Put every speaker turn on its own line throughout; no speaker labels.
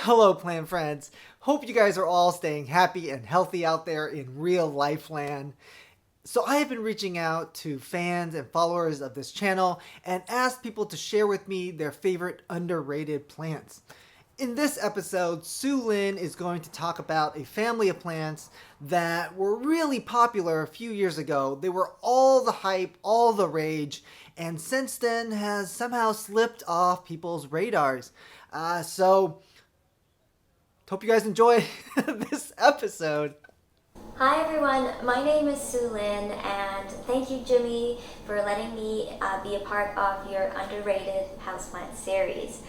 Hello, plant friends. Hope you guys are all staying happy and healthy out there in real life land. So I have been reaching out to fans and followers of this channel and asked people to share with me their favorite underrated plants. In this episode, Sue Lin is going to talk about a family of plants that were really popular a few years ago. They were all the hype, all the rage, and since then has somehow slipped off people's radars. Hope you guys enjoy this episode.
Hi everyone, my name is Sue Lin, and thank you Jimmy for letting me be a part of your underrated houseplant series.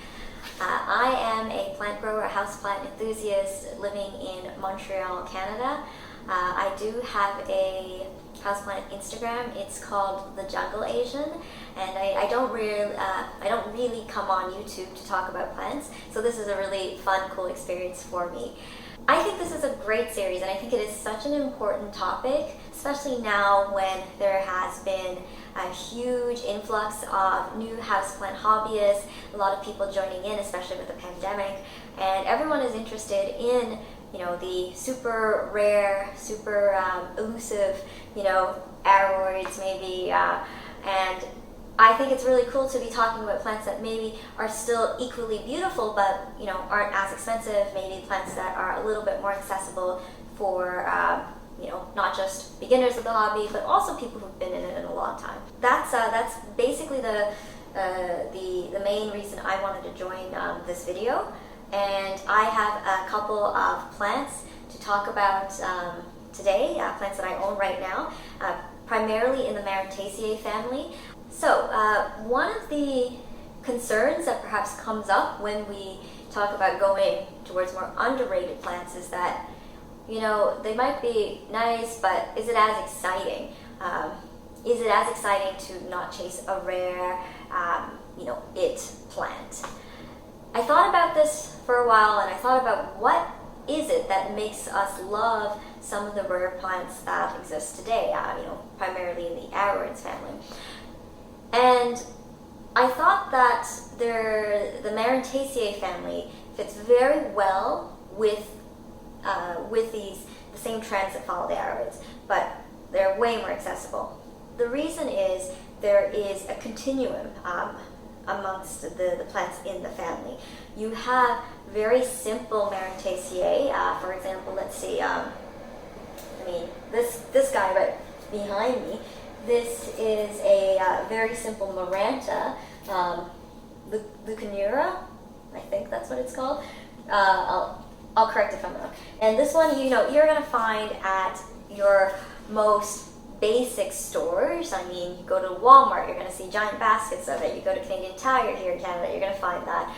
I am a plant grower, a houseplant enthusiast living in Montreal, Canada. I do have a houseplant Instagram. It's called The Jungle Asian, and I don't really come on YouTube to talk about plants, so this is a really fun, cool experience for me. I think this is a great series, and I think it is such an important topic, especially now when there has been a huge influx of new houseplant hobbyists, a lot of people joining in, especially with the pandemic, and everyone is interested in the super rare, super elusive, aroids maybe, and I think it's really cool to be talking about plants that maybe are still equally beautiful, but aren't as expensive. Maybe plants that are a little bit more accessible for not just beginners of the hobby, but also people who've been in it in a long time. That's basically the main reason I wanted to join this video. And I have a couple of plants to talk about today, plants that I own right now, primarily in the Marantaceae family. So one of the concerns that perhaps comes up when we talk about going towards more underrated plants is that, they might be nice, but is it as exciting? Is it as exciting to not chase a rare, it plant? I thought about this for a while, and I thought about what is it that makes us love some of the rare plants that exist today, primarily in the aroids family. And I thought that the Marantaceae family fits very well with the same trends that follow the aroids, but they're way more accessible. The reason is there is a continuum amongst the plants in the family. You have very simple Marantaceae. For example, let's see, this guy right behind me. This is a very simple Maranta, leuconeura, I think that's what it's called. I'll correct if I'm wrong. And this one, you're going to find at your most basic stores. You go to Walmart, you're going to see giant baskets of it. You go to Canadian Tire here in Canada, you're going to find that.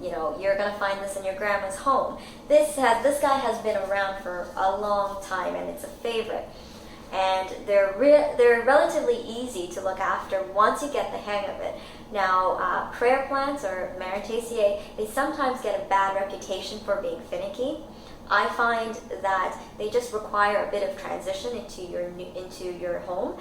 You're going to find this in your grandma's home. This guy has been around for a long time, and it's a favorite. And they're relatively easy to look after once you get the hang of it. Now, prayer plants or Marantaceae, they sometimes get a bad reputation for being finicky. I find that they just require a bit of transition into your home.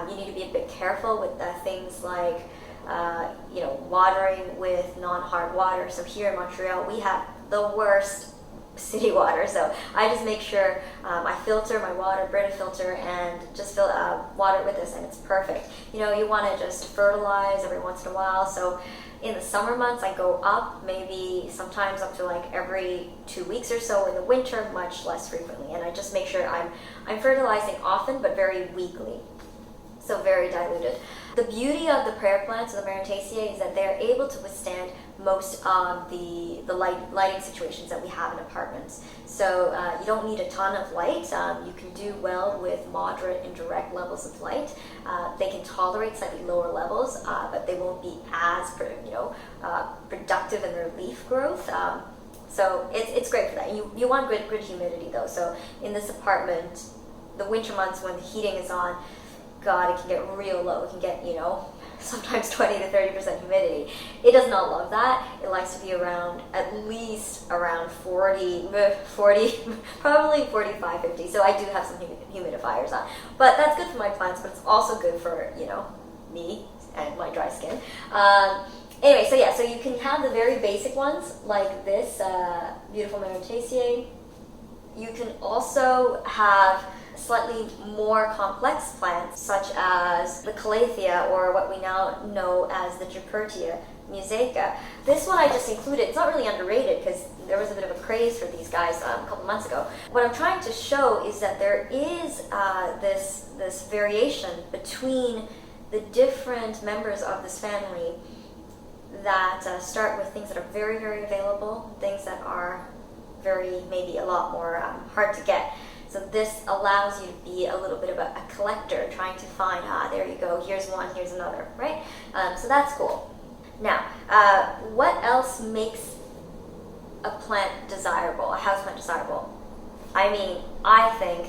You need to be a bit careful with things like watering with non-hard water. So here in Montreal, we have the worst city water, so I just make sure I filter my water, Brita filter, and just water it with this, and it's perfect. You want to just fertilize every once in a while. So in the summer months, I go up, maybe sometimes up to like every 2 weeks or so. In the winter, much less frequently, and I just make sure I'm fertilizing often, but very weakly, so very diluted. The beauty of the prayer plants, or the Marantaceae, is that they're able to withstand most of the lighting situations that we have in apartments. So you don't need a ton of light. You can do well with moderate and direct levels of light. They can tolerate slightly lower levels, but they won't be as productive in their leaf growth. So it's great for that. You want good humidity though. So in this apartment, the winter months when the heating is on, God, it can get real low. It can get, sometimes 20 to 30% humidity. It does not love that. It likes to be at least around 40, probably 45, 50. So I do have some humidifiers on. But that's good for my plants, but it's also good for, me and my dry skin. Anyway, so yeah, so you can have the very basic ones like this beautiful Maranta. You can also have slightly more complex plants such as the Calathea, or what we now know as the Chipertia Museca. This one I just included. It's not really underrated because there was a bit of a craze for these guys a couple months ago. What I'm trying to show is that there is this variation between the different members of this family that start with things that are very, very available, things that are maybe a lot more hard to get. So this allows you to be a little bit of a collector, trying to find, there you go, here's one, here's another, right? So that's cool. Now, what else makes a plant desirable, a houseplant desirable? I mean, I think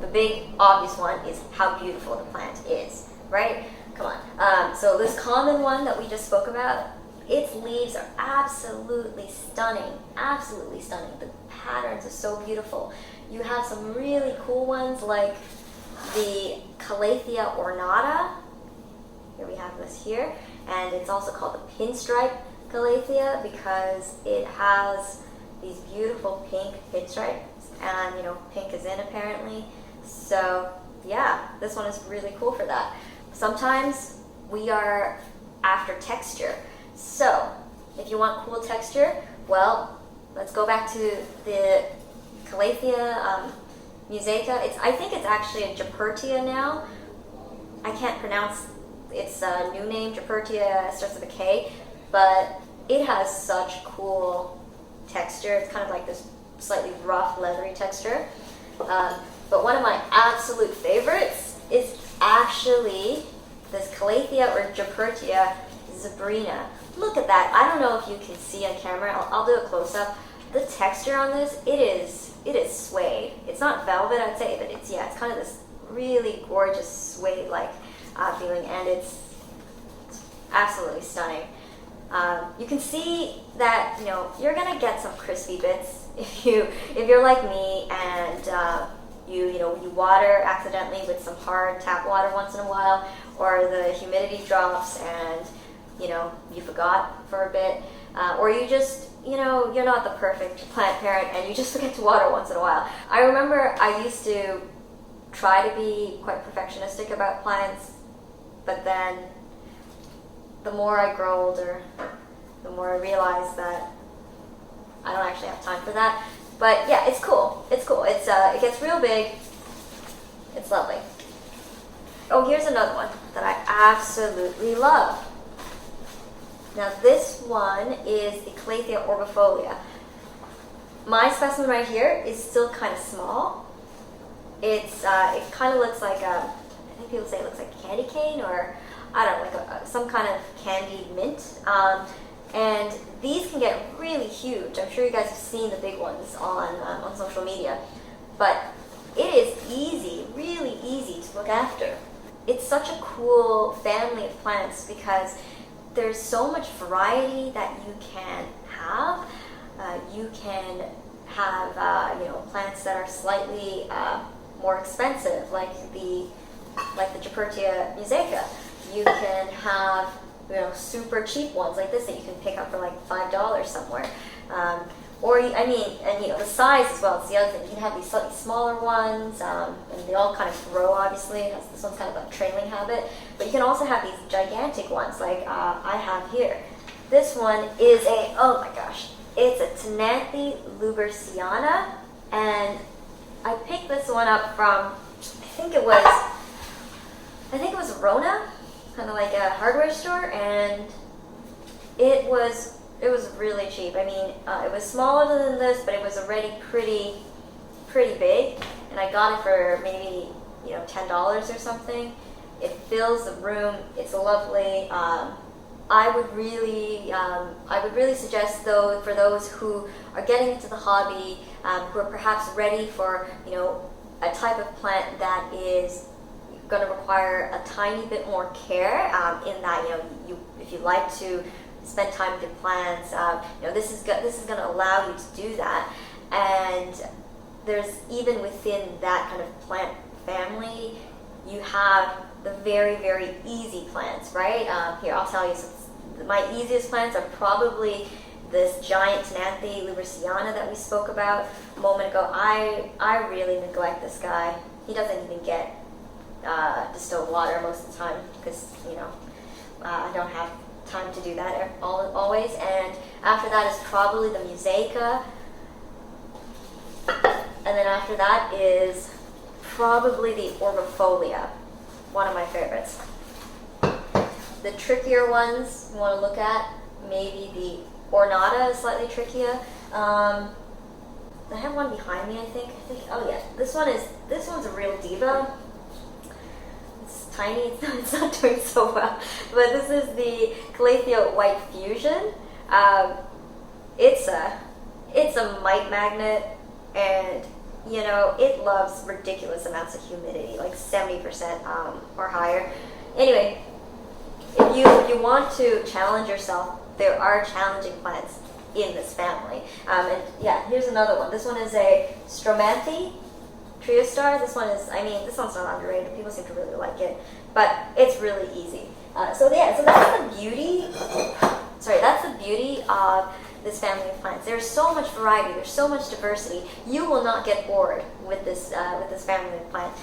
the big obvious one is how beautiful the plant is, right? Come on. So this common one that we just spoke about, its leaves are absolutely stunning, absolutely stunning. The patterns are so beautiful. You have some really cool ones like the Calathea ornata. Here we have this here. And it's also called the Pinstripe Galatia because it has these beautiful pink pinstripes. And, you know, pink is in apparently. So, yeah, this one is really cool for that. Sometimes we are after texture. So, if you want cool texture, well, let's go back to the Calathea Museca. I think it's actually a Japertia now. I can't pronounce its new name. Japertia starts with a K, but it has such cool texture. It's kind of like this slightly rough, leathery texture. But one of my absolute favorites is actually this Calathea or Japertia Zebrina. Look at that. I don't know if you can see on camera. I'll do a close-up. The texture on this, it is suede. It's not velvet, I'd say, but it's kind of this really gorgeous suede-like feeling, and it's absolutely stunning. You can see that, you know, you're gonna get some crispy bits if you're like me and you water accidentally with some hard tap water once in a while, or the humidity drops and you forgot for a bit, or you just you're not the perfect plant parent and you just forget to water once in a while. I remember I used to try to be quite perfectionistic about plants, but then the more I grow older, the more I realize that I don't actually have time for that. But yeah, it's cool. It's cool. It gets real big. It's lovely. Oh, here's another one that I absolutely love. Now this one is the Clayton Orbifolia. My specimen right here is still kind of small. It kind of looks like I think people say it looks like a candy cane, or I don't know, like some kind of candied mint. And these can get really huge. I'm sure you guys have seen the big ones on social media. But it is easy, really easy to look after. It's such a cool family of plants because there's so much variety that you can have. You can have plants that are slightly more expensive, like the Chipertia Museca. You can have super cheap ones like this that you can pick up for like $5 somewhere. The size as well. It's the other thing. You can have these slightly smaller ones, and they all kind of grow, obviously. This one's kind of a trailing habit. But you can also have these gigantic ones like I have here. This one is oh my gosh, it's a ctenanthe lubbersiana, and I picked this one up from, I think it was Rona, kind of like a hardware store, and it was really cheap. I mean, it was smaller than this, but it was already pretty big, and I got it for maybe $10 or something. It fills the room. It's lovely. I would really suggest, though, for those who are getting into the hobby, who are perhaps ready for a type of plant that is going to require a tiny bit more care. In that if you like to spend time with your plants, this is going to allow you to do that. And there's, even within that kind of plant family, you have the very, very easy plants, right? Here, I'll tell you. So My easiest plants are probably this giant ctenanthe, lubbersiana that we spoke about a moment ago. I really neglect this guy. He doesn't even get distilled water most of the time because, I don't have time to do that always. And after that is probably the musaica. And then after that is probably the Orbifolia, one of my favorites. The trickier ones you want to look at, maybe the ornata is slightly trickier. I have one behind me, I think. Oh yeah, this one's a real diva. It's tiny, it's not doing so well. But this is the Calathea White Fusion. It's a mite magnet, and it loves ridiculous amounts of humidity, like 70% or higher. Anyway, if you want to challenge yourself, there are challenging plants in this family. And yeah, here's another one. This one is a Stromante Triostar. This one's not underrated. People seem to really like it, but it's really easy. So that's the beauty. That's the beauty of this family of plants. There's so much variety. There's so much diversity. You will not get bored with this family of plants.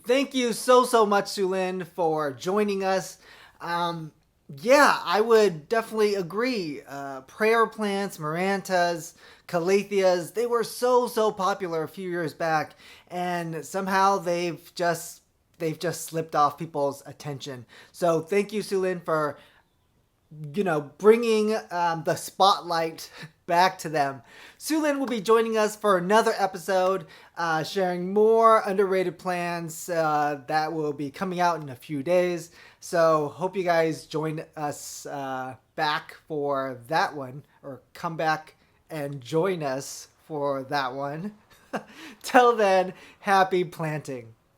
Thank you so much, Sulin, for joining us. I would definitely agree. Prayer plants, Marantas, Calatheas, they were so popular a few years back, and somehow they've just slipped off people's attention. So thank you, Sulin, for bringing the spotlight back to them. Sulin will be joining us for another episode, sharing more underrated plants that will be coming out in a few days. So hope you guys join us back for that one, or come back and join us for that one. Till then, happy planting.